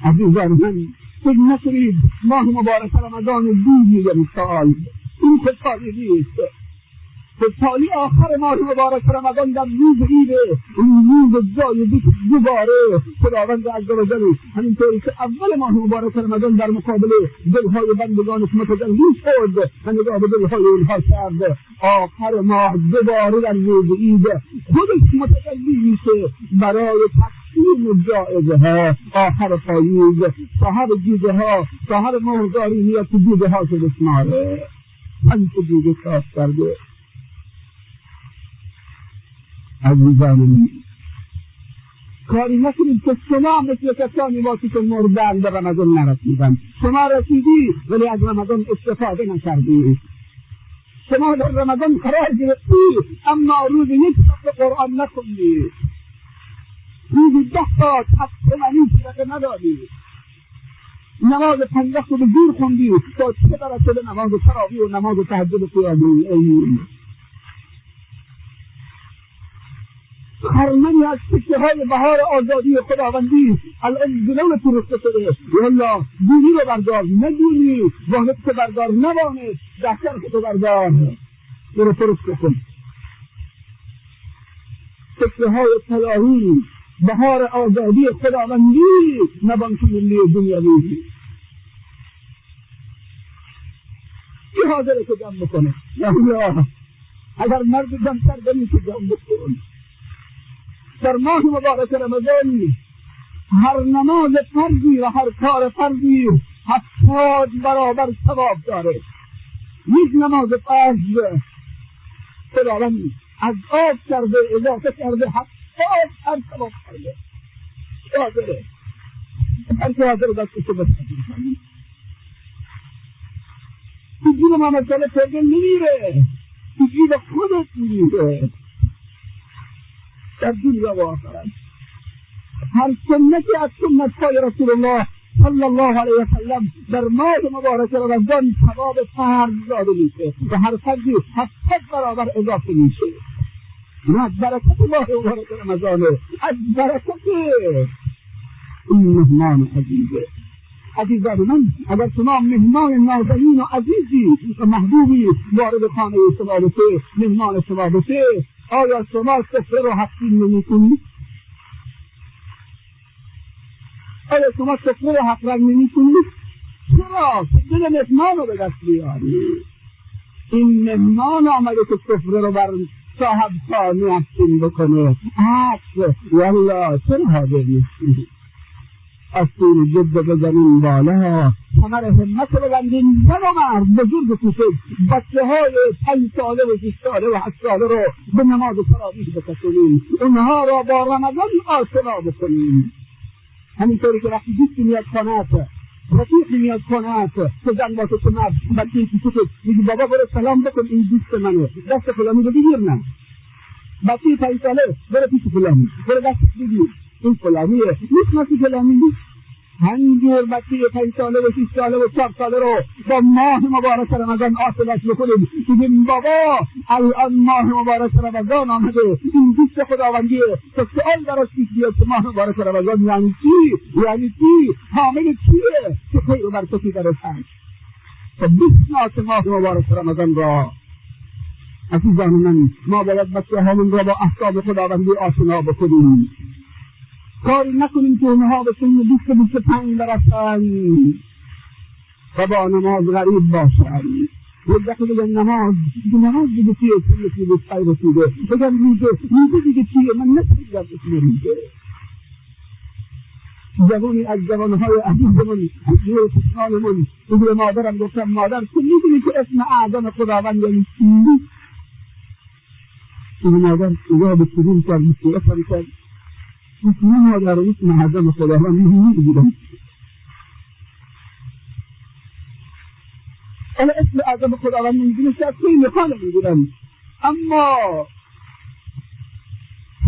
عزیزان من فکر نکنید ماه مبارک رمضان دور میگم سال، این خوشحالی نیست. خوشحالی آخر ماه مبارک رمضان در روز عیده، این روز جای دوباره خداوند عزوجل همینطوری که اول ماه مبارک رمضان در مقابل دلهای بندگانش متجلی شد و نگاه به دلهای اونها کرد، آخر ماه دوباره در روز عیده خودش متجلی میشه برای تقسیم جایزه ها. آخر پاییز صاحب جوجه ها، صاحب مهرداری میاد که جوجه ها شده شماره همچه جوجه کاف کرده. عزیزان من کاری نکنید که شما مثل کسانی باشی که مردن به رمضان نرسیدن. شما رسیدی ولی از رمضان استفاده نکردی. شما در رمضان قرار گرفتی اما روز یک صفحه قرآن نخوندی، روز 10 تا تقریبا صدقه ندادی، نماز 5 وقت به دور خوندی تا چه درجه به نماز تراویح و نماز تهجد قیامی. خرمنی از سکه های بهار آزادی خداوندی الان جلو تو رسته شده. یالله دونی رو بردار، ندونی واحد که بردار، نوانه دهتر که تو بردار برو فرست کن. سکه های طلایی بهار آزادی خداوندی نبان که ملی دنیاوی کی حاضره که جمع بکنه؟ یا اگر مرد جمع کردنی که جمع بکن. در ماه مبارک رمضان هر نماز فرضی و هر کار فرضی 70 برابر ثواب داره. یک نماز فرض خداوند از آب کرده اضافه کرده 70 هر ثواب کرده. حاضره هر که حاضر دستش رو بسید تو جیب محمد صالح پردل نمیره، تو جیب خودت میره. در دنیا و آخرت هر سنتی از سنت‌های رسول الله صلی الله علیه و سلم در ماه مبارک رمضان ثواب فرض داده میشه و هر فرضی 70 برابر اضافه میشه. نه از برکت ماه مبارک رمضانه، از برکت این مهمان عزیزه. عزیزان من اگر شما مهمان نازنین و عزیزی و محبوبی وارد خانه شما بشه، مهمان شما بشه، آیا شما سفره رو حقیم نمی‌کنید؟ آیا شما سفره رو حق رنگ نمی‌کنید؟ چرا؟ دل مهمان رو به دست بیاری. این مهمان آمده که سفره رو بر صاحب خانه حقیم بکنه. عکس والله چرا حاضر نیستی؟ از طول جد بزنین بالا، کمر همت ببندین، زن و مرد بزرگ کوچک، بچه های 5 ساله و 6 ساله و 8 ساله رو به نماز تراویح بکشونین، اونها را با رمضان آشنا بکنین. همینطوری که وقتی دوستی میاد خانه‌ات، رفیقی میاد خانه‌ات، که زن باشه که مرد، بچه کوچک میگی بابا برو سلام بکن این دوست منه، دست فلانی رو بگیر. نه بچه 5 ساله برو پیش فلانی، برو دست بگیر، این فلانیه، میشناسی فلانی؟ همینجور بچه 5 ساله و 6 ساله و 4 ساله رو با ماه مبارک رمضان آشناش بکنیم. بگیم بابا الان ماه مبارک رمضان آمده، این دوست خداوندیه، تو سؤال براش پیش بیاد که ماه مبارک رمضان یعنی چی؟ یعنی چی؟ حامل چیه؟ که خیر و برکتی درش هست. تو بشناس ماه مبارک رمضان را. عزیزان من ما باید بچه هامون را با احکام خداوندی آشنا بکنیم. کاری نکنیم که اونها به سن 25 برسن و با نماز غریب باشن. یک دفعه بگن نماز دیگه چیه؟ سنتی 25 رسیده. بگن روزه دیگه چیه؟ من نسیدم اسم روزه. جوانی از جوانهای عزیزمون، از جور کشمانمون، بگه مادرم گفتم مادر تو میدونی که اسم اعظم خداوند یعنی چی؟ بگه مادر اگه به سرور کرد بسیرتم کرد من مادر اسم اعظم خداوند نمیدونم. انا اسم اعظم خداوند نمیدونم که از خیلی خانه میدونم، اما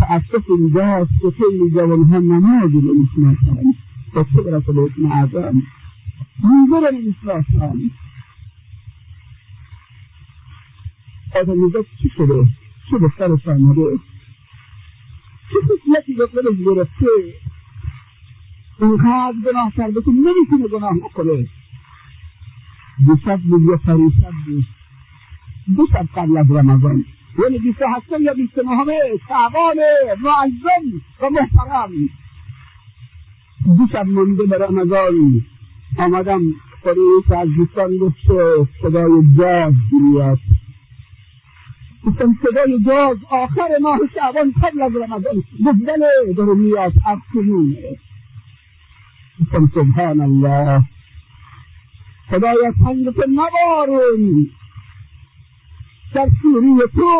تأسف اینجاست که خیلی جوانها نمازی نمیشناسن تا چه برسه به اسم اعظم روزه رو نمیشناسن. آدمیزاد چی شده؟ چه به سرش آمده؟ چه خصلتی به خودش گرفته؟ اینقدر گناه کرده که نمیتونه گناه نکنه. 200 بود یا 500 بود، 200 قبل از رمضان، یعنی 28 یا 29 شعبان معظم و محترم، 200 مونده به رمضان. آمدم خودش از دوستان گفت صدای جاز بیاد. گفتم صدای جاز آخر ماه شعبان قبل از رمضان؟ گفت بله داره میاد افکنونه. گفتم سبحان الله، خدایا پندت نبارون، در سوره تو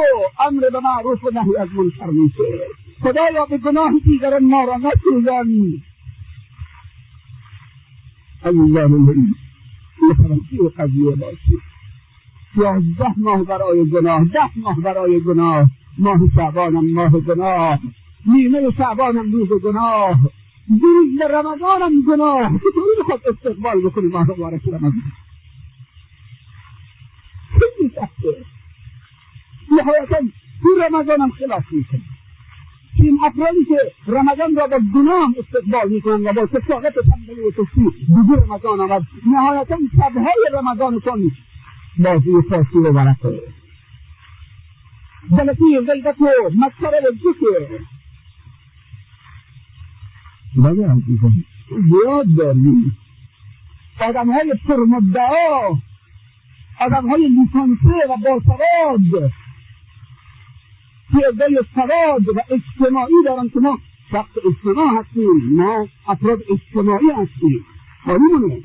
امر به معروف و نهی از منکر میشه. خدایا به گناه دیگران ما را نسوزان. عزیزان من، متوجه قضیه باشید. 11 ماه برای گناه، 10 ماه برای گناه، ماه شعبانم ماه گناه، نیمه شعبانم روز گناه، روز رمضانم گناه. چطوری میخواد استقبال بکنی ماه مبارک رمضان؟ خیلی سخته. نهایتا تو رمضانم خلاف میکنه. این افرادی که رمضان را با گناه استقبال میکنن و با تساقط تنبلی و تسبیح دیگه رمضان آمد، نهایتا شبهای رمضانتان بازی فاسی و ورقه، جلسی غیبت و مسخره و ذکر. بله عزیزان، زیاد داریم آدمهای پرمدعا، آدمهای لیسانسه و باسواد که ادعای سواد و اجتماعی دارن که ما شخص اجتماع هستیم، ما افراد اجتماعی هستیم. معلومه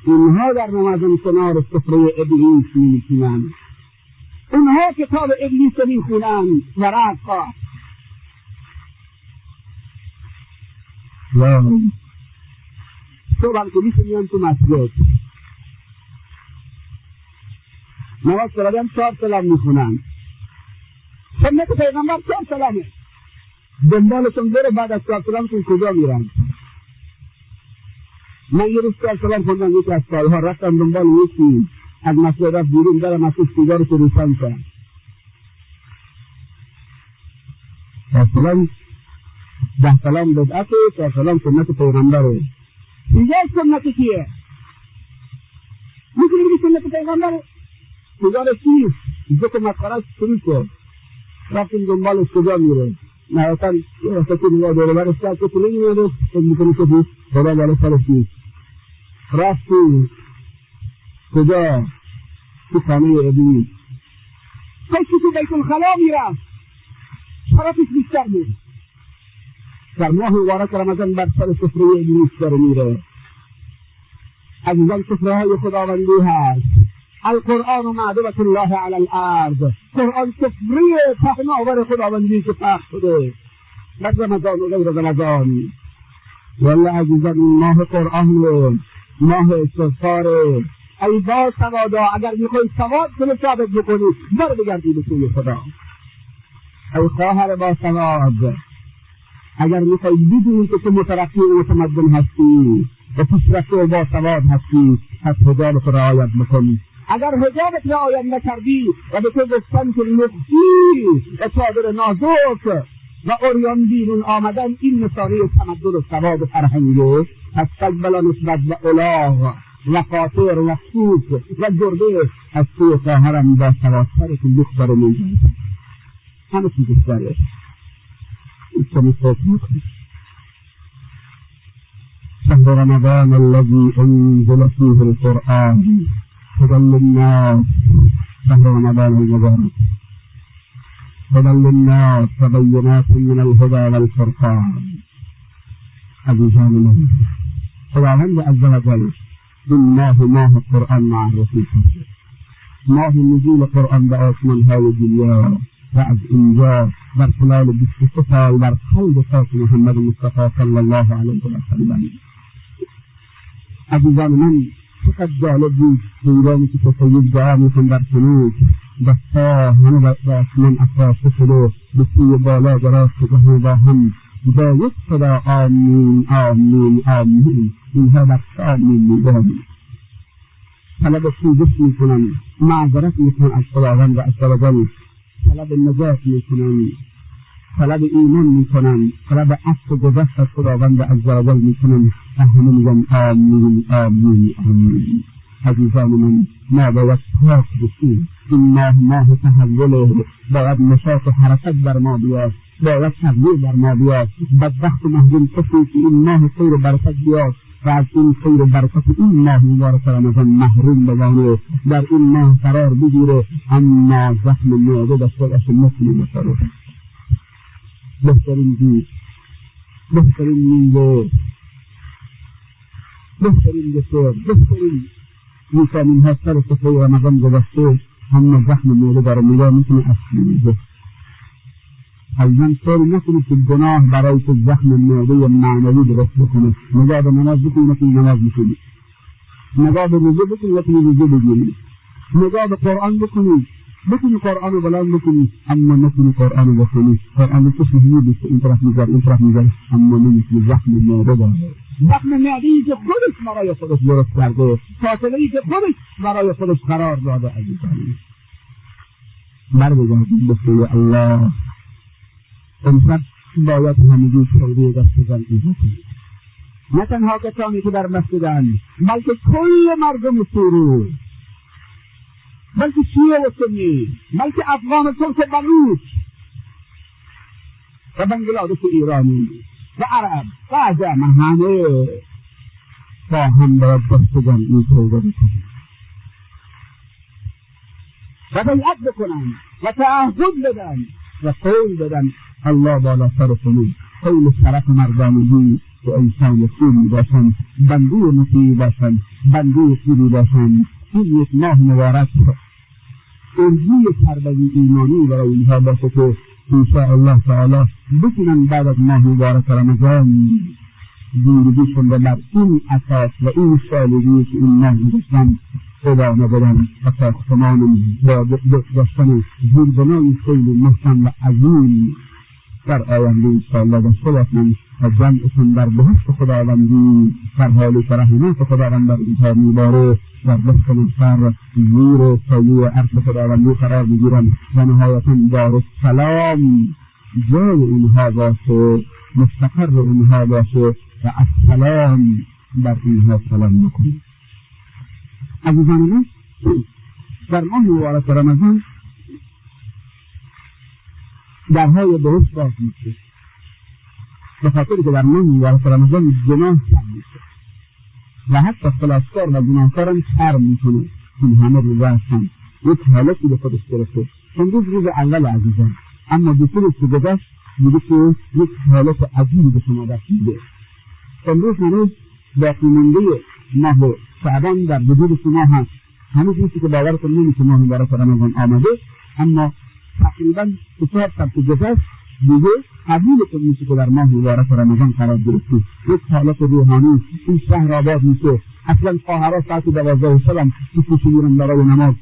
اونها در رمضان کنار سفره ابلیس میشینن، اونها کتاب ابلیس میخونن و رقصا. صبح که میشینن تو مسجد نماز فرادم 4 سلام میخونن. سنت پیغمبر 4 سلامه. دنبالشون بره بعد از 4 سلامتون کجا میرن؟ من یه روز 4 سلام خوندم، یکی از سالها رفتم دنبال یکی از مسجد رفت بیرون، در مسجد سیگارش رو روشن کرد. سلام 10 سلام بدعته، 4 سلام سنت پیغمبره. اینجا سنت کیه؟ میتونی بگی سنت پیغمبره؟ سیگار چیست؟ ذکر مسخره‌اش شروع شد. رفتیم دنبالش کجا میره؟ نهایتاً یه وقتی نگاه دوره برش کرد که تو نمیده، فکر میکنی که بود خدا بالا سرش نیست. رفتیم کجا؟ تو خانه ابلیس. کسی تو بیت الخلا میرفت، شرفش بیشتر بود. در ماه مبارک رمضان بر سر سفره ابلیس داره میره. عزیزان سفره های خداوندی هست. القرآن معدبة الله على الارض. قرآن سفره پهناور خداوندی که پخش شده در رمضان و غیر رمضان. والله عزیزان ماه قرآن ماه استغفار. ای با سوادا، اگر میخوای سواد کنه ثابت بکنی بر بگردی به سوی خدا. ای خواهر با سواد، اگر میخوای بدونی که تو مترقی و متمدن هستی و پیشرفته و با سواد هستی، پس حجابت رعایت بکنی. اگر حجابت رعایت نکردی و به تو گفتن که لختی و چادر نازک و عریان بیرون آمدن این نشانه تمدن و سواد و فرهنگه، پس تقبلا نسبت و الاغ و قاطر و سوک و گرده از توی خواهرم با سوادتر که دختر میگه همه چیز داره. این چمی صوت میکنی. شهر رمضان الذي انزل فيه القرآن هدى للناس. شهر رمضان المبارك هدى للناس وبينات من الهدى والفرقان. عزیزان من، خداوند عز وجل این ماه قرآن معرفی کرده. ماه نزول قرآن به آسمان‌های دنیا و از اینجا در خلال 23 سال در قلب پاک محمد مصطفی صلی الله علیه و سلم. عزیزان من، چقدر جالب بود دورانی که تصویر دعا میکن در کنوز دستا همه به آسمان افراشته شده به سوی بالا دراز شده با هم با یک صدا آمین آمین آمین. اینها در آمین میگن، طلب سوزش میکنن، معذرت میکنن از خداوند و از وجل، طلب نجات میکنن. طلب ایمان میکنن، طلب عفو و گذشت از خداوند عزوجل میکنن و همه میگن آمین آمین آمین. عزیزان من، ما باید پاک بشیم. این ماه تحوله، باید نشاط و حرکت بر ما بیاد، باید تغییر بر ما بیاد. بدبخت و محروم کسی که این ماه خیر و برکت بیاد و از این خیر و برکت این ماه مبارک رمضان محروم بمانه، در این ماه قرار بگیره، اما زخم معده داشته باشه مثل مصرف. بهترین دید، بهترین میوه، بهترین دسر، بهترین ویتامین ها سر صفحه رمضان گذاشته، اما زخم معده داره میگه میتونه اصلی میده. حیوان طوری نکنید که گناه برای که زخم معده معنوی درست بکنه. نگاه به نماز بکنید نکنید نماز بکنید، نگاه به روزه بکنید نکنید روزه بگیرید، نگاه به قرآن بکنید بکنید قرآن رو بلند بکنید، اما نکنید قرآن رو بکنید. قرآن رو کسی میدید که این طرف میگرد این طرف میگرد، اما نمیتونید زخم معده داره. زخم معده‌ای که خودش برای خودش درست کرده، فاصله‌ای که خودش برای خودش قرار داده. عزیزان برگردید به سوی الله. امشب باید همگی خیلی دست بزن ایجا کنید، نه تنها کسانی که در مسجدن، بلکه کل مردم سوره، بلکه شیعه و سنی، بلکه افغان ترک بلوچ و بنگلادش ایرانی و عرب و عجم، همه با هم باید دست بزن ایجا کنید و بیعت بکنن و تعهد بدن و قول بدن. الله بالا سرتون خیلی شرف مردانگی که انسان خوبی باشن، بنده مطیع باشن، بنده خوبی باشن. این یک ماه مبارک ارجوی تربیت ایمانی برای اینها باشه که انشاءالله تعالی بتونن بعد از ماه مبارک رمضان زندگیشون رو بر این اساس و این سالگی که این ماه گذاشتن ادامه بدن و ساختمان با داشتن زیربنای خیلی محکم و عظیم در آینده انشاءالله داشته باشن و جمعشون در بهشت خداوندی در حالی که رحمت خداوند در اینها میباره در بهشت منصر زیر سایه عرش خداوندی قرار بگیرن و نهایتا دارالسلام جای اینها باشه، مستقر اینها باشه و السلام بر اینها سلام بکنید. عزیزان من، در ماه مبارک رمضان درهای بهشت باز میشه، به خاطری که در ماه مبارک رمضان گناه کم میشه و حتی خلاصکار و گناهکار هم شرم میکنه. این همه روزه هستن، یک حالتی به خودش گرفته. امروز روز اول عزیزان، اما بطورش که گذشت میگه که یک حالت عجیبی به شما دست میده. امروز هنوز باقی مانده ماه شعبان در وجود شما هست، هنوز نیستی که باورتون نمیشه ماه مبارک رمضان آمده، اما تقریبا 4 شب که گذشت دیگه قبولتون میشه که در ماه مبارک رمضان قرار گرفتید. یک حالت روحانی این شهر آباد میشه. اصلا خواهرها ساعت 12 شب که پیش میرن برای نماز،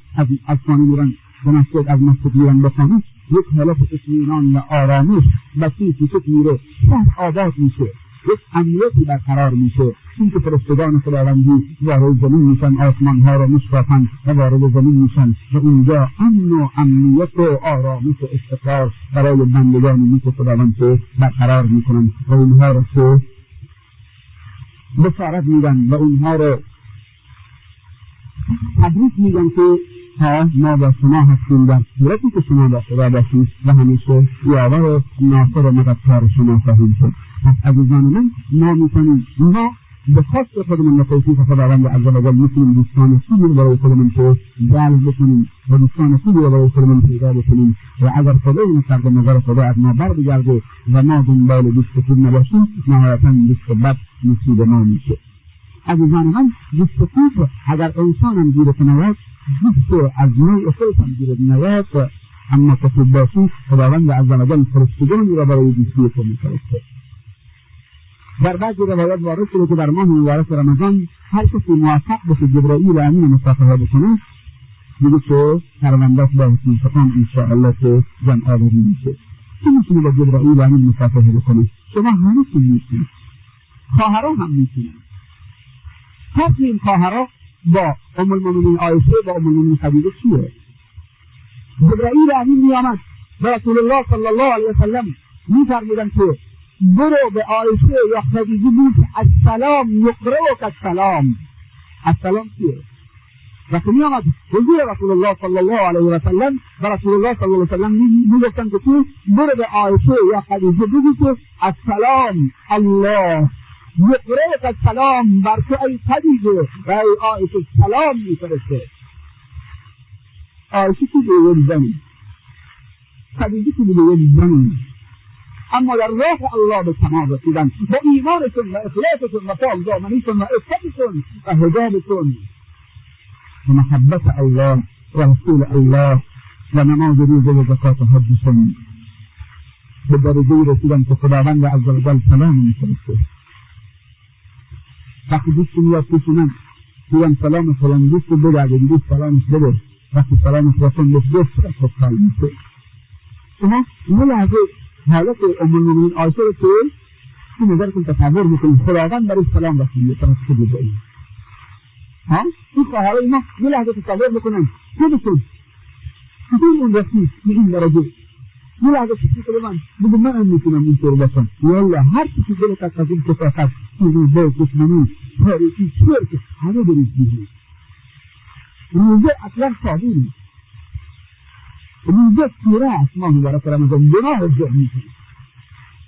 از خانه میرن به مسجد، از مسجد میرن به خانه، یک حالت اطمینان و آرامش بسیط پیش میره، شهر آباد میشه، یک امنیتی برقرار میشه. این که فرشتگان خداوندی وارد زمین میشن، آسمان ها را میشکافن و وارد زمین میشن و اونجا امن و امنیت و آرامش و استقرار برای بندگانی که خداوند برقرار میکنن و اونها را بشارت میدن و اونها را تبریک میگن که ما با شما هستیم، در صورتی که شما با خدا باشید و همیشه یاور و ناصر و مددکار شما خواهیم شد. پس عزیزان من، ما میتونیم ما به خاص خودمون و توفیق خداوند عزوجل میتونیم دوستان خوبی رو برای خودمون که جلب بکنیم و دوستان خوبی رو برای خودمون پیدا بکنیم و اگر خدا این فرد نظر خدا از ما بر بگرده و ما دنبال دوست خوب نباشیم، نهایتا دوست بد نصیب ما میشه. عزیزان من، دوست خوب اگر انسان هم گیره کنود، دوست از نوع خود هم گیره نود، اما که خوب باشی خداوند عزوجل فرشتگانی را برای دوستی خود میفرسته. در بعضی روایات وارد شده که در ماه مبارک رمضان هر کسی موفق بشه جبرائیل امین مصافحه بکنه، میگه که پرونده‌اش با حسن ختام انشاءالله که جمع آوری میشه. کی میتونه با جبرائیل امین مصافحه بکنه؟ شما همه چیز میتونید، خواهرها هم میتونن. فرق این خواهرها با ام المؤمنین عایشه و ام المؤمنین خدیجه چیه؟ جبرائیل امین میآمد و رسول الله صلی الله علیه و سلم می‌فرمودن که برو به عایشه یا خدیجه بگو السلام یقرئک السلام. السلام چیه؟ وقتی می آمد حضور رسول الله صلی الله علیه و سلم و رسول الله صلی الله علیه و سلم میگفتن که تو برو به عایشه یا خدیجه بگو که السلام الله یقرئک السلام بر تو ای خدیجه و ای عایشه سلام میفرسته. عایشه که دیگر زنی، خدیجه که دیگر زنی، اما در راه الله به کمال رسیدن با ایمانتون و اخلاصتون و پاک دامنیتون و عفتتون و حجابتون و محبت الله و رسول الله و نماز روزه و زکات و حجتون به درجه رسیدن که خداوند عزوجل سلام میفرسته. وقتی دوست میاد پیشونن میگن سلام فلان دوست بده، اگه دوست سلامش بده، وقتی سلامش رسون دوست خوشحال میشه. شما یه لحظه حالت ام المؤمنین عایشه رو که نظرتون تصور میکنید خداوند برای سلام رسونده توسط جبرئیل. این خواهرای ما یه لحظه تصور میکنن خودشون اون رسید به این درجه، یه لحظه فکر کنم بگو من هم میتونم اینطور باشم. یالا هر چیزی دلت از این کثافت، این روزه، دشمنی، تاریکی، شرک همه بریز بیرون. روزه اصلا ساده نیست. روزه سوره است. ماه مبارک رمضان گناه جمع میکنه،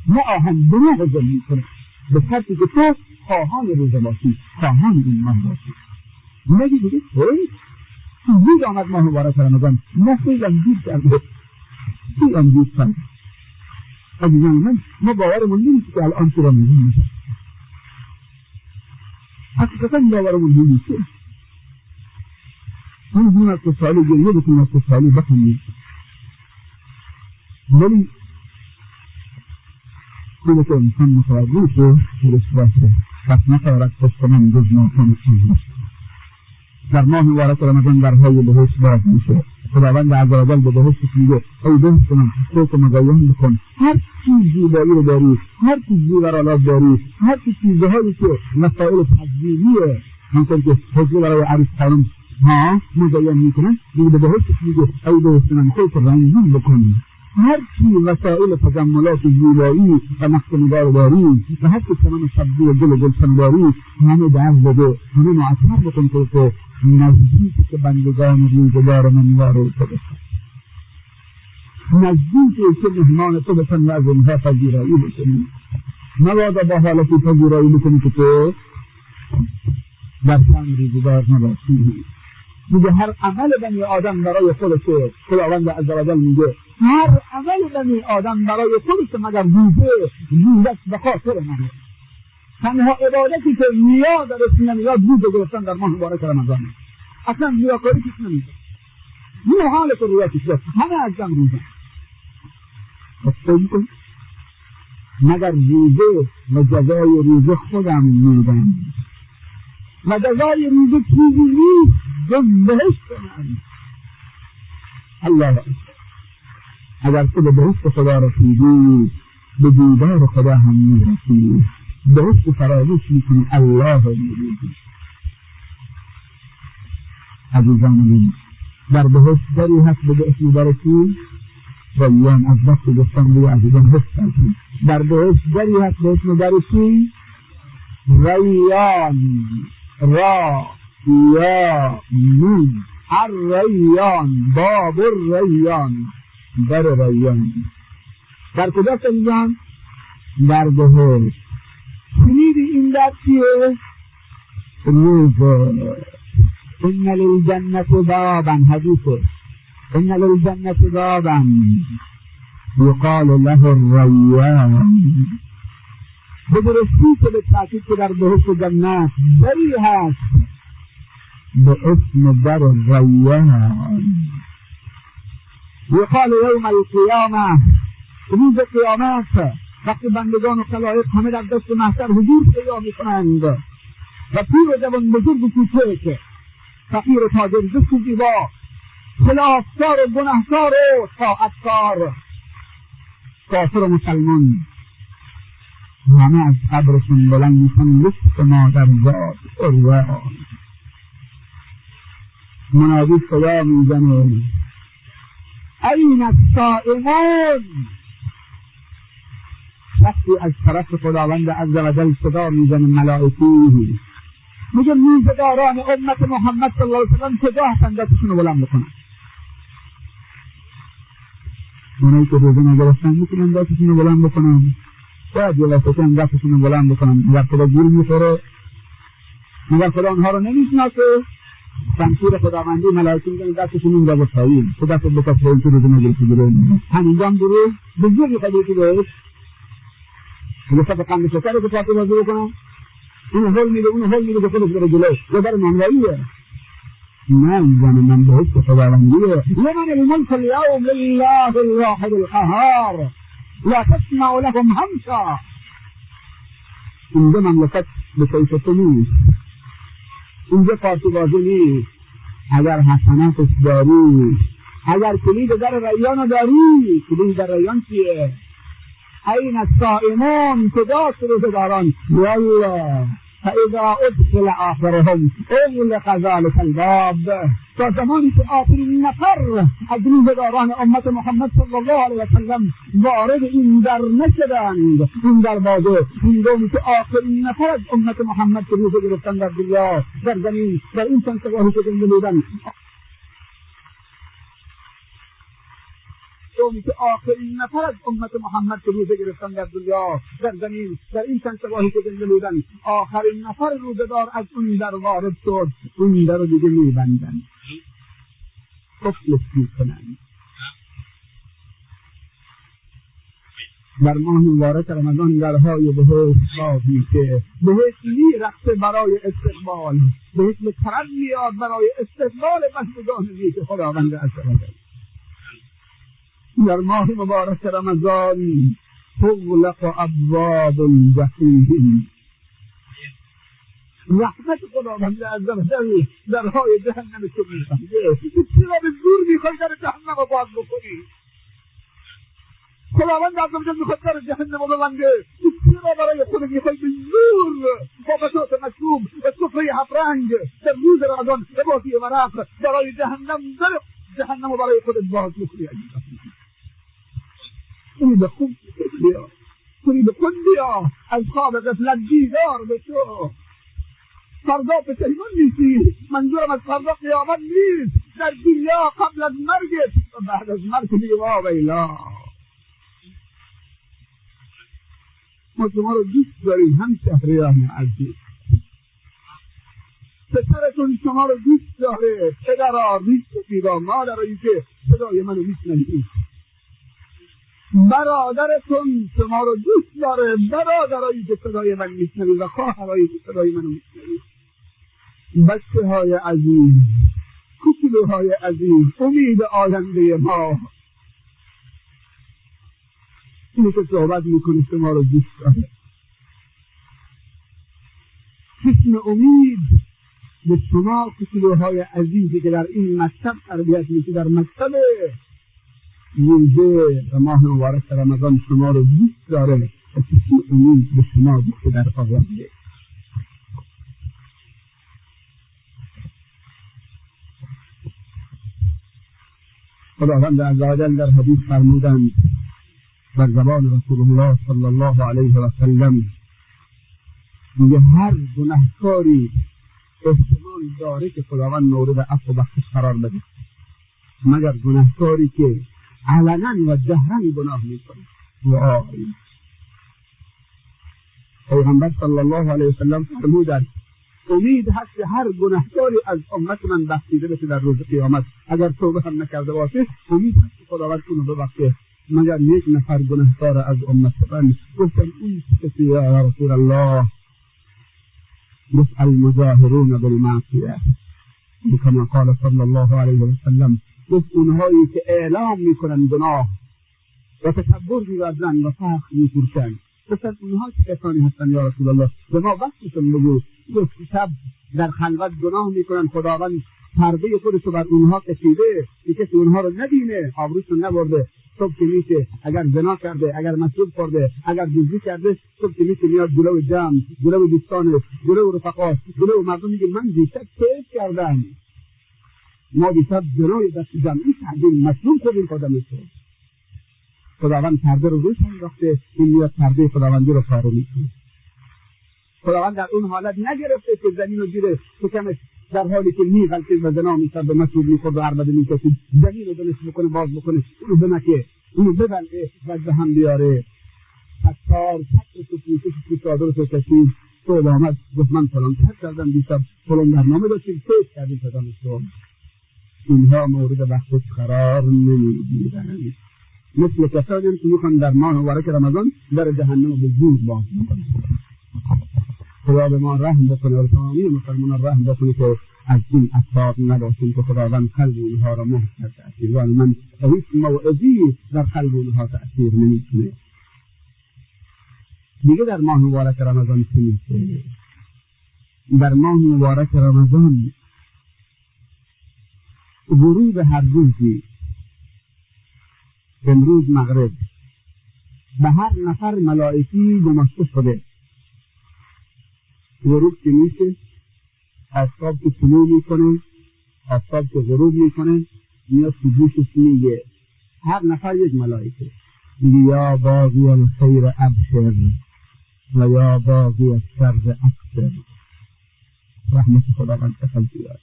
نه آهن گناه جمع میکنه، به شرطی که تو خواهان روزه باشی، خواهان این ماه باشی. نگی دیگه زود آمد ماه مبارک رمضان، نه خیلی هم دیر کرده، خیلی هم دیر کرده. عزیزان من، ما باورمون نیست که الان تو رمضان میشه، حقیقتا باورمون نیست. من دون از خوشحالی گریه بکنیم، از خوشحالی بخونیم، ولی خودت انسان متوجه شد خودش باشه، پس نخواهد پشت من جز ناکن انسان. در ماه مبارک رمضان درهای بهشت باز میشه. خداوند عزوجل به بهشتش میگه ای بهشت من خودت مزین بکن، هر چیز زیبایی رو داری، هر چیز زیورآلات داری، هر چیزهایی که مسائل تزیینیه همچون که حضور برای عروس خانم مزین میکنن، دیگه به بهشتش میگه ای بهشت من خودت رنگین بکن، هر چیز وسائل تجملات زیبایی و نقش‌نگار داری و هر چیز تمام سبزی و گل و گلشن داری همه دست بده، همه معطر بکن که نزدیک که بندگان روزگار من وارد تو بشن، نزدیک که مهمان تو بشن و از اونها پذیرایی بکنی. مبادا با حالتی پذیرایی بکنی که تو در شأن روزگار نباشی. میگه هر عمل بنی آدم برای خودشه. خداوند عزوجل میگه هر عمل بنی آدم برای خودشه مگر روزه به خاطر منه. تنها عبادتی که نیاز داره نمیاد روزه گرفتن در ماه مبارک رمضان. اصلا ریاکاری کس نمیده. این حالت ریاکش داره. همه ازم روزه. بسته کن. مگر روزه و جزای روزه خودم میدم. و جزای روزه چیزی نیست جز بهشت من. الله اگر تو به بهشت خدا رسیدی به دیدار خدا هم میرسی. بهشت فراموش میکنی الله میرسی. عزیزان من در بهشت دری هست به اسم درکی ریان از وقت گفتم دیگه عزیزان حس کردیم. در بهشت دری هست به اسم درکی ریان را یا نون الریان باب الریان در ریان. در کجا سنجان؟ در بهشت. شنیدی این در چیه؟ روزه. ان للجنة بابا حدیثه ان للجنة بابا یقال له الریان. بدرستی که به تحقیق که در بهشت جنت دری هست به اسم در الریان. یقال یوم القیامه روز قیامت وقتی بندگان و خلایق همه در دست محشر حضور پیدا میکنند و پیر و جوان بزرگ و کوچک فقیر و تاجر زشت و زیبا خلافکار و گنهکار و طاعتکار کافر و مسلمان همه از قبرشون بلند میشن لطف ما در ذات الریان. منادی صدا میزنه این الصائمون وقتی از طرف خداوند عزوجل صدا میزنه ملائکی میگه روزه‌داران امت محمد صلی الله علیه و سلم کجا هستن دستشون رو بلند بکنن. اونایی که روزه نگرفتن میتونن دستشون رو بلند بکنن، باید یه لحظه دستشون رو بلند بکنن. مگر خدا گیر میخوره؟ مگر خدا اونها رو نمیشناسه؟ شمشیر خداوندی ملائکه میگن دستشون این را پایین، تو دست بکش به این که روزه نگرفتی گروه همینجا هم درو بزرگی خدایی بهش اگه سب قند شکر رو کسی بازی بکنن اون حل میده که خودش بره جلوش یه در منوعیه. نه میزنه من بهش که خداوندیه. لمن الملك اليوم لله الواحد القهار لا تسمع لهم همسا. اینجا مملکت به کیف تو نیست، اینجا پارتی بازی نیست. اگر حسناتش داری، اگر کلید در ریان داری، کلید در ریان چیه؟ این الصائمون کجاست روزه‌داران؟ یالله فاذا ادخل آخرهم اغلق ذلك الباب. تا زمانی که آخرین نفر از روزه‌داران امت محمد صلی الله علیه و سلم وارد این در نشدند، این دروازه، این دومی که آخرین نفر از امت محمد که روزه گرفتن در دنیا، در زمین، در این چند سواحی که زنده بودن، دومی که آخرین نفر از امت محمد که روزه گرفتن در دنیا، در زمین، در این چند سواحی که زنده بودن، آخرین نفر روزه‌دار از اون در وارد شد، اون در رو دیگه میبندن، قفلش میکنن. در ماه مبارک رمضان درهای بهشت باز میشه، بهشت میرقصه برای استقبال، بهشت به طرف میاد برای استقبال بندگان نیک خداوند عزوجل. در ماه مبارک رمضان تغلق ابواب الجحیم، رحمت خداوند عزوجل درهای جهنم تو میبنده. چرا به زور میخوای در جهنم رو باز بکنی؟ خداوند عزوجل میخواد در جهنم رو ببنده، چرا برای خودت میخوای به زور با بساط مشروب و سفره هفرنگ در روز رمضان به بازی ورق برای جهنم رو برای خودت باز بکنی؟ کنی به خود بیا، کنی به خود بیا، از خواب غفلت بیدار بشو. فردا پشیمان نیستی، منظورم از فردا قیامت نیست، در دنیا قبل از مرگت و بعد از مرگ دیگه واویلا. ما شما رو دوست داریم هم شهریان عزیز، پسرتون شما رو دوست داره، پدرها دوست پیدا، مادرایی که صدای منو میشنوید، برادرتون شما رو دوست داره، برادرایی که صدای من میشنوید و خواهرایی که صدای منو میشنوید. بچه های عزیز، کوچولوهای عزیز، امید آینده ما، اینی که صحبت میکنه شما رو دوست داره. حسن امید به شما کوچولوهای عزیزی که در این مکتب تربیت میشه، در مکتب روزه و ماه مبارک رمضان شما رو دوست داره و حسن امید به شما دوست در آینده. خداوند عزوجل در حدیث فرمودند بر زبان رسول الله صلی الله علیه و سلم، میگه هر گناهکاری احتمال داره که خداوند مورد عفو و بخشش قرار بده، مگر گناهکاری که علنا و جهرا گناه میکنه. وای پیغمبر صلی الله علیه و سلم فرمودند امید هست که هر گناهکاری از امت من بخشیده بشه در روز قیامت، اگر توبه هم نکرده باشه امید هست که خداوند اونو ببخشه، مگر یک نفر گناهکار از امت من. گفتم اون کسی یا رسول الله؟ گفت المجاهرون بالمعصیه، کما قال صلی الله علیه و سلم، گفت اونهایی که اعلام میکنن گناه و تکبر می‌ورزن و فخر می‌فروشن. گفتن اونها چه کسانی هستن یا رسول الله؟ به ما وصفشون بگو. گفت شب در خلوت گناه میکنن، خداوند پرده خودش رو بر اونها کشیده که کسی اونها رو نبینه، آبروشون نبرده. صبح که میشه اگر زنا کرده، اگر مشروب خورده، اگر دزدی کرده، صبح که میشه میاد جلو جمع، جلو دوستانش، جلو رفقاش، جلو مردم میگه من دیشب کیف کردم، ما دیشب جلوی دست جمعی کردیم، مشروب خوردیم خودمون. خداوند پرده رو روش انداخته، این میاد پرده خداوندی رو پاره میکنه. خداوند در اون حالت نگرفته که زمین رو زیر شکمش در حالی که میغلطید و زنا میکرد و مشروب میخورد و عربده میکشید زمین رو دلش بکنه باز بکنه، اونو بمکه، اونو ببلعه و به هم بیاره. حتار چطر تو پوشش تو چادر تو کشید، صبح آمد گفت من فلان کار کردم دیشب، فلان برنامه داشتیم، فیش کردیم فلان صبح. اینها مورد بحث قرار نمیگیرند. مثل کسانی هم که میخوان در ماه مبارک رمضان در جهنم رو به زور باز بکنند. خدا به ما رحم بکنه و تمامی مسلمانان رحم بکنه که از این افراد نباشیم که خداوند قلب اونها را مهر کرده تأثیر و من هیچ موعظه‌ای در قلب اونها تأثیر نمیکنه. دیگه در ماه مبارک رمضان چه میشه؟ در ماه مبارک رمضان غروب هر روزی، امروز مغرب، به هر نفر ملائکی گماشته شده. غروب که میشه، آفتاب که طلوع میکنه، آفتاب که غروب میکنه، میاد تو گوشش میگه هر نفر یک ملائکه یا باغی الخیر ابشر و یا باغی الشر اکثر. رحمت خداوند تخل بیاره.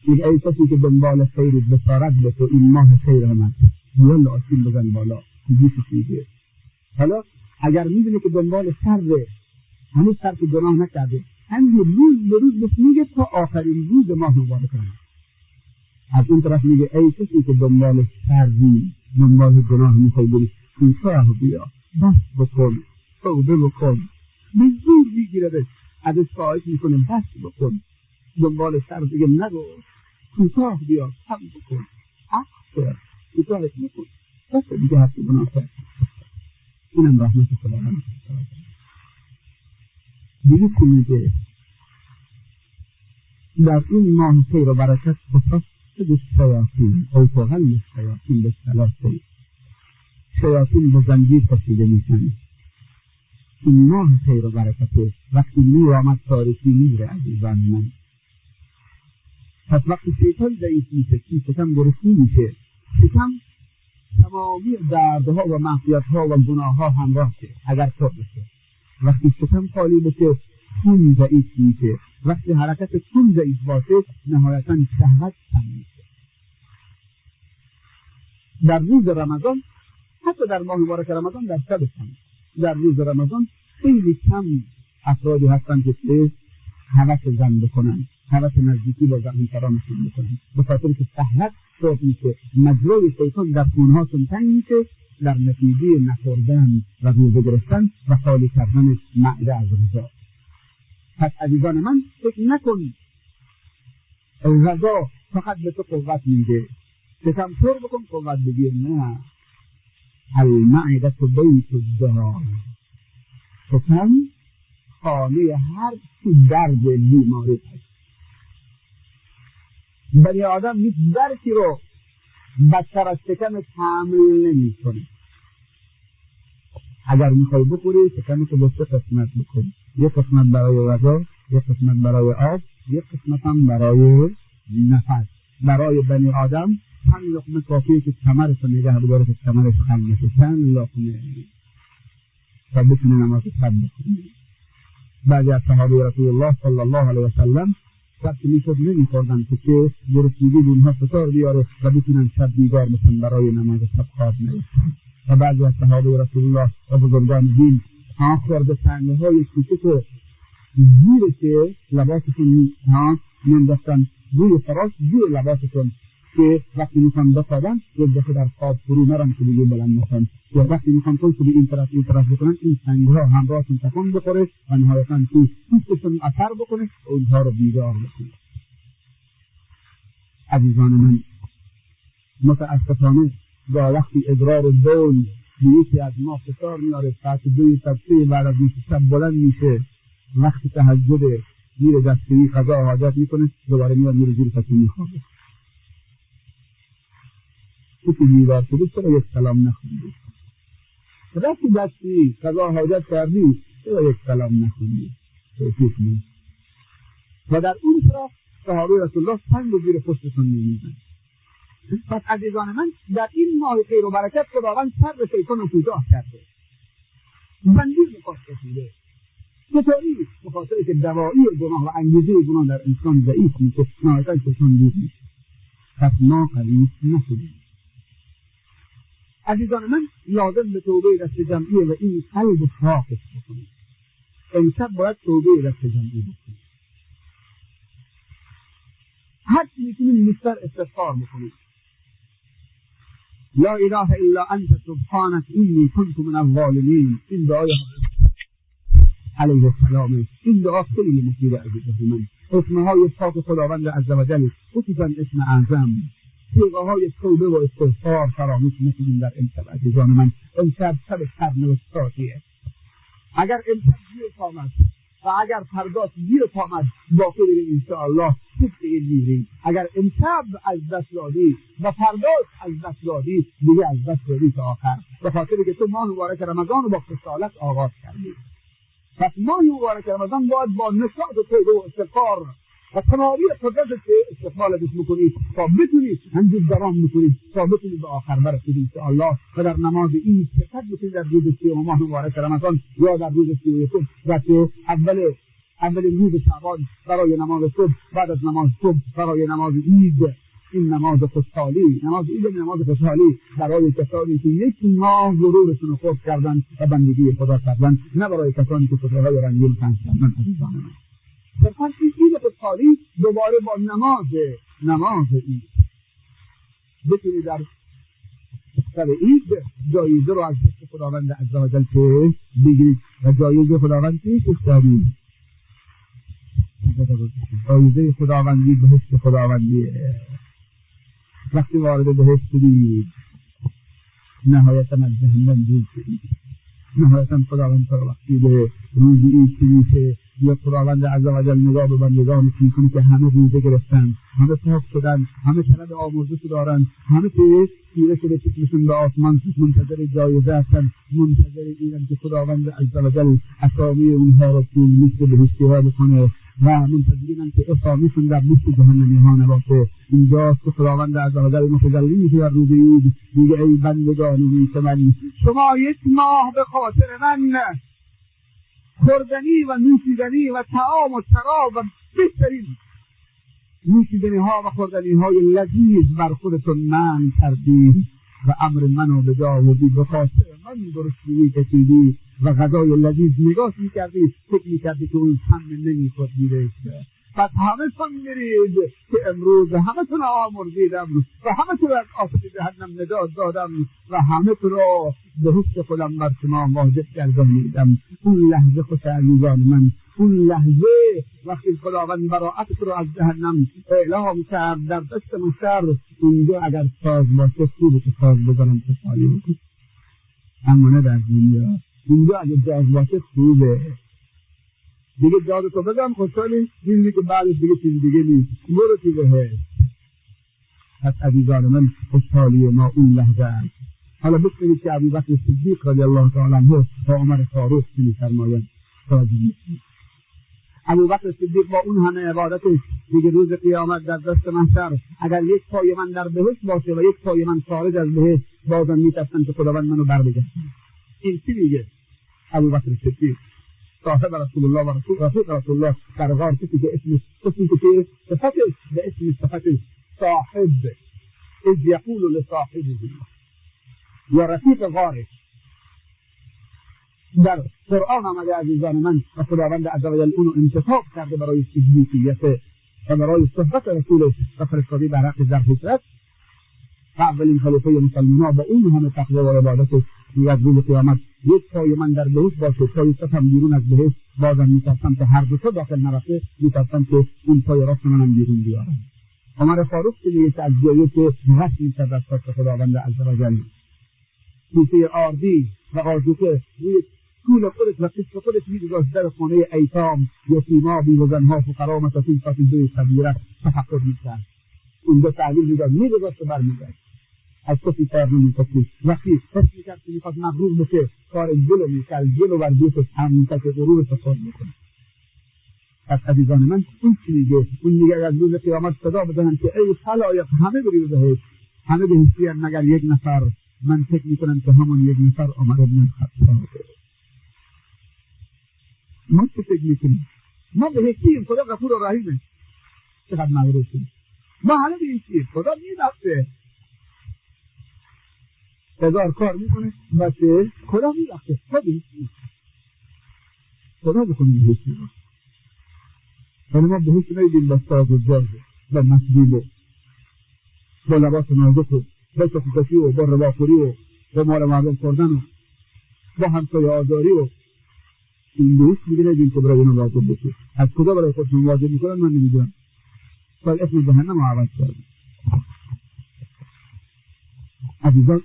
میگه ای کسی که دنبال خیرت بسارت به تو این ماه خیر آمد، یلا آسیل بزن بالا، تو گوشش میگه. حالا اگر میدونه که دنبال شر هنوز سر که گناه نکرده، همین روز به روز بس میگه تا آخرین روز ماه مبارک رمضان. از این طرف میگه ای کسی که دنبال شری، دنبال گناه میخوای بری، کوتاه بیا، بس بکن، توبه بکن، به زور میگیره بس، ازش خواهش میکنه بس بکن، دنبال شر دیگه نگو، کوتاه بیا، کم بکن، اکثر، کوتاهش بکن، بس دیگه هستی گناه کرد. اینم رحمت خداوند. دیگه که میگه در این ماه خیر و برکت تصد الشیاطین او تغل الشیاطین بالسلاسل، شیاطین به زنجیر کشیده میشن. این ماه خیر و برکته وقتی نور آمد تاریکی میره عزیزان من. پس وقتی شیطان ضعیف میشه، شکم گرسنه میشه، شکم تمامی دردها و معصیتها و گناهها همراه شه اگر پر بشه. وقتی شکم خالی بشه خون ضعیف میشه، وقتی حرکت خون ضعیف باشه نهایتاً شهوت کم میشه. در روز رمضان، حتی در ماه مبارک رمضان، در شب کم، در روز رمضان خیلی کم افرادی هستند که هوس زن بکنن، هوس نزدیکی با زن‌کرامشون بکنن، به خاطر که شهوت شد میشه، مجرای شیطان در خونهاشون تنگ میشه، در نتیجه نخوردن و روزه گرفتن و خالی کردن معده از غذا. پس عزیزان من فکر نکن غذا فقط به تو قوت میده، شکم پر بکن قوت بگیر، نه. المعده بیت الداء، شکم خانه هر چی درد بیماری هست. بنی آدم هیچ درکی رو بدتر از شکم حمل نمی کنه. اگر میخوای بخوری شکمت رو به سه قسمت بکن، یک قسمت برای غذا، یک قسمت برای آب، یک قسمت هم برای نفس. برای بنی آدم هم لقمه کافیه که کمرش رو نگه بداره که کمرش خم نشه، چند لقمه تا بتونه نماز شب بکنه. بعضی از صحابه رسول الله صلی الله علیه و سلم شب که میشد نمیخوردن که گرسنگی اونها فطار بیاره و بتونن شب بیدار بشن برای نماز شب خواب نیفتن. و بعضی از صحابه رسول الله و بزرگان دین خورده تنگه‌های کوچک زیر که لباسشون مینداختن روی فراش، زیر لباسشون که وقتی میخوان بخوابن یک دفعه در خواب فرو نرن که دیگه بلند نشن، یا وقتی میخوان پشت به این طرف بکنن این سنگها همراهشون تکون بخوره و نهایتاً پوستشون اثر بکنه و اونها رو بیدار بکنه. عزیزان من، متاسفانه با وقتی ادرار بول یکی از ما فشار میاره، ساعت 2 شب 3 بعد از نصف شب بلند میشه، وقتی تهجد میره دستشویی قضا حاجت میکنه، دوباره میاد میره زیر تکیه میخوابه. تو بیدار شدی چرا یک سلام نخوندی؟ رفتی دستشویی قضا حاجت کردی چرا یک سلام نخوندی؟ توفیق نیست. و در اون طرف صحابه رسول الله سنگ زیر پشتشون میمیزن. پس عزیزان من در این ماه خیر و برکت خداوند شر شیطان رو کوتاه کرده، زنجیر میخواست کشیده. چطوری؟ به خاطر که دوایی گناه و انگیزه گناه در انسان ضعیف میشه، نهایتا شیطان دور میشه. پس ما قلیص نشدیم. عزیزان من لازم به توبه دست جمعی و این قلب صافش بکنیم. امشب باید توبه دست جمعی بکنیم. هر چی میتونیم بیشتر استغفار بکنیم. لا اله الا انت سبحانك انی کنت من الظالمین. این دعای علیه السلام. این دعا خیلی مفیده عزیزان من. اسمهای پاک خداوند عزوجل، خصوصا اسم اعظم، صیغه‌های توبه و استغفار فراموش نکنیم در امشب عزیزان من. امشب شب سرنوشتاتیه. اگر امشب گیرت آمد و اگر فرداش گیرت آمد باقی دیگه انشاءالله سفت این میریم. اگر امشب از دست دادی و فرداش از دست دادی دیگه از دست دادی تا آخر، به خاطر که تو ماه مبارک رمضان رو با خصالت آغاز کردی. پس ماه مبارک رمضان باید با نشاط و توبه و استغفار و تمامی قدرت استقبالش میکنید تا بتونید همجور دوام میکنید تا بتونید به آخر برسید انشاءالله. و در نماز این شرکت بکنید در روز 30 ماه مبارک رمضان یا در روز 31 و که اول روز شعبان برای نماز صبح، بعد از نماز صبح برای نماز عید. این نماز خوشحالی، نماز عید، نماز خوشحالی برای کسانی که یک ماه غرورشون رو خرد کردن و بندگی خدا کردن، نه برای کسانی که فتره‌های رنگین پنج کردن. عزیزان من فرمان این عید خوشحالی دوباره با نماز عید بتونی در سر عید جایزه رو از دست خداوند عزوجل که بگیرید و جایزه خداوند که خوشحالی، جایزه خداوندی بهشت خداوندی. وقتی وارد بهشت شدید نهایتا از جهنم دور شدید. نهایتا خداوند را وقتی به روزی عید که میشه یا خداوند عزوجل نگاه به بندگانش میکنه که همه روزه گرفتن، همه پاک شدن، همه طلب آمرزش دارن، همه که تیره شده چشمشون به آسمان منتظر جایزه هستن، منتظر اینن که خداوند عزوجل اسامی اونها را توی لیست بهشتی‌ها بکنه و منتظرینن که اسامیشون در لیست جهنمی‌ها نباشه. اینجاست که خداوند عزوجل متجلی میشه در روز عید، میگه ای بندگان من، شما یک ماه به خاطر من خوردنی و نوشیدنی و طعام و شراب و بهترین نوشیدنی ها و خوردنی های لذیذ بر خودتون من کردید و امر منو به جا آوردید. به خاطر من گرسنگی کشیدید و غذای لذیذ نگاه میکردید، فکر میکردید که اون هم نمیخورد میرید. پس همه تون میرید که امروز همه تون آمرزیدم و همه تون از آتش جهنم نجات دادم و همه تون را به حس خودم بر شما واجب گردانیدم. اون لحظه خوش عزیزان من، اون لحظه وقتی خداوند براءتت رو از جهنم اعلام کرد در دست مشتر، اونجا اگر ساز باشه خوبه که ساز بزنم خوشحالی بکنم، اما نه در دنیا. اونجا اگر جاز باشه خوبه دیگه، جادتو بزن خوشحالی، دیگه که بعدش دیگه چیز دیگه نیست، برو تو بهشت. پس عزیزان من خوشحالی ما اون لحظه است. حالا بکنید که ابوبکر صدیق رضی الله تعالی عنه و عمر فاروق چی می‌فرمایند. ابوبکر صدیق با اون همه عبادتش دیگه روز قیامت در دست محشر اگر یک پای من در بهشت باشه و یک پای من خارج از بهشت بازم میترسن که خداوند منو بربگردونه. این چی میگه ابوبکر صدیق صاحب رسول الله و رفیق رسول الله در غار، کسی که اسمش صفتش به اسم صفتش صاحب، اذ یقول لصاحبه یا رفیق غارش. در قرآن آمده عزیزان من و خداوند عزوجل اونو انتخاب کرده برای صدیقیت و برای صحبت رسولش و فرستادی در حق در حضرت و اولین خلیفه مسلمان با اون همه تقوی و عبادتش از روز قیامت یک پای من در بهشت باشه، پای ستم بیرون از بهشت، بازم میترسم که هر دو تا داخل نرفته، میترسم که اون پای راست منم بیرون بیارم. عمر فاروق که از جایی که غش میکرد از خاک خداوند عزوجل، توسه آردی و آرزوکه روی طول خودش و قصف خودش میگذاشت در خانه ایتام یتیما بیوزنها فقرا مساکین فاسدوی کبیره تفکر میکرد. اونجا تعبیر میداد میگذاشت و برمیگشت، از کسی کار نمیکرد. وقتی حس میکرد که میخواد مغرور بشه کار جلو میکرد، جلو بر بیتش هم میکرد که غرورش رو خورد میکنه. پس عزیزان من اون چی میگه؟ اون میگه از روز قیامت صدا بزنن که ای خلایق همه برید بهشت، همه بهشتی هم مگر یک نفر. من فکر میکنم که همون یک نفر عمر بن الخطاب. ما چه فکر میکنیم؟ ما بهشتیم، خدا غفور و رحیمه. چقدر مغروریم. ما همه بهشتیم، خدا میبخشه. هزار کار میکنه بچه خدا میبخشه. ما بهشتیم، خدا بکنیم بهشتیم. ولی ما بهشت نیدیم با ساز و جاز با مسجد و با لباس نازک و با سخنکشی و با رواخوری و با مال مردم خوردن و با همسایه آزاری و این بهشت میگه نیدیم که برای اینا واجب بشه. از کجا برای خودشون واجب میکنن من نمیدونم. باید اسم جهنم عوض کردیم. عزیزان،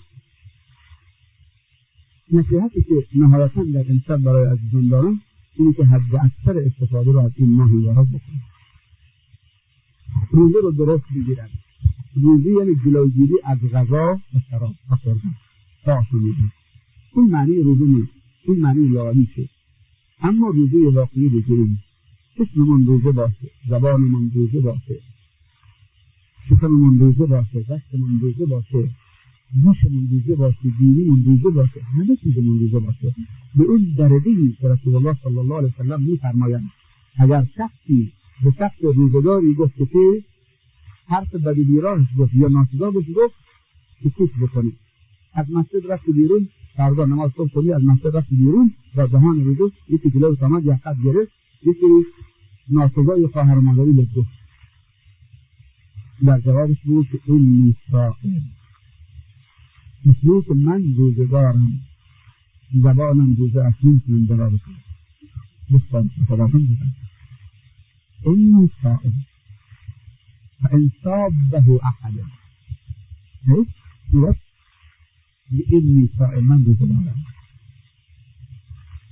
نصیحتی که نهایتاً در امشب برای عزیزان دارم اینه که حد اکثر استفاده رو از این ماه مبارک بکنیم. روزه رو درست بگیرن. روزه یعنی جلوگیری از غذا و شراب و خوردن تا آسانیدن. این معنی روزه نیست، این معنی لاغیشه. اما روزه واقعی بگیریم. جسممون روزه باشه، زبانمون روزه باشه، شکممون روزه باشه، دستمون روزه باشه، گوشمون روزه باشه، دینمون روزه باشه، همه چیزمون روزه باشه. به اون درجه‌ای که رسول الله صلی الله علیه و سلم می‌فرمایند اگر شخصی به شخص روزه‌داری گفت که حرف بدی بیرانش گفت یا ناسزا بهش گفت سکوت بکنه. از مسجد رفت بیرون، فردا نماز صبح کنی از مسجد رفت بیرون و دهان روزه یکی جلوی آمد یا قد گرفت یکی ناسزای خواهر مادری بهش گفت. در جوابش بود که این صائم، مثل که من روزه‌دارم، زبانم روزه است، نمیتونم جواب کنم. بسیار خدا کن بزن این صائم فإن صابه أحد نگفت اینی صائم، من روزه دارم.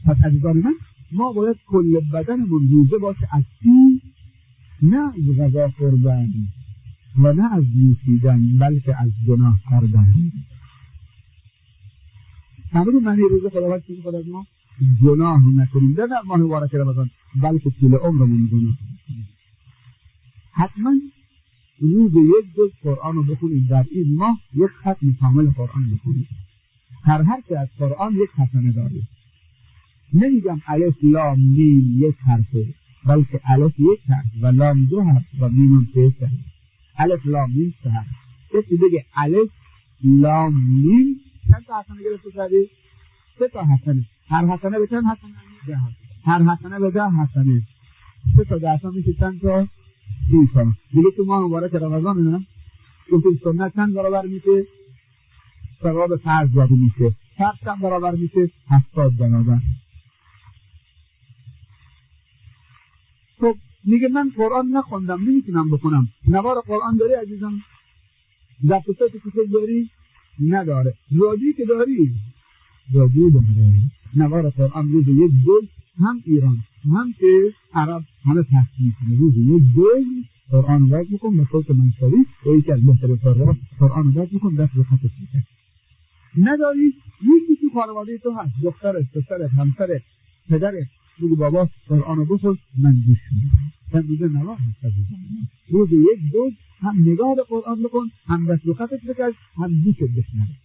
پس عزیزان من، ما باید کل بدنمون روزه باشه از چی؟ نه از غذا خوردن و نه از نوشیدن، بلکه از گناه کردن. همون معنی روزه خداوند چیزی خود از ما گناه نکنیم، نه در ماه مبارک رمضان، بلکه طول عمرمون گناه نکنیم. حتما روز یک جز قرآن رو بخونیم، در این ماه یک ختم کامل قرآن بخونیم. هر حرف از قرآن یک حسنه داره. نمیگم الف لام میم یک حرفه، بلکه الف یک حرف و لام دو حرف و میم سه حرف. الف لام میم سه حرف. کسی بگه الف لام میم چند تا حسنه گرفته شده؟ سه تا حسنه. هر حسنه به چند حسنه؟ 10 حسنه. هر حسنه به 10 حسنه. سه تا 10 تا میشه چند تا؟ 30 تا. دیگه تو ماه مبارک رمضان نه؟ گفتیم سنت چند برابر میشه؟ ثواب فرض زده میشه. فرض چند برابر میشه؟ 70 برابر. خب میگه من قرآن نخوندم، نمیتونم بخونم. نوار قرآن داری عزیزم؟ دفترت کتاب داری؟ نداره. رادیو که داری؟ رادیو داره. نوار قرآن روز یک جز هم ایران هم که عرب همه پخش میکنه. روز یک جز قرآن واد میکن به صوت منشوی و یکی از بهترین کارها قرآن واد میکن دست به خطش میکن. نداری؟ یکی تو خانواده تو هست، دخترت، پسرت، همسرت، پدرت، بگو بابا قرآن بخون، من گوش میدم. این روز نوار هست عزیزان. روز یک جز هم نگاه به قرآن بکن، هم دست به خطش بکش، هم گوشت بشنوه.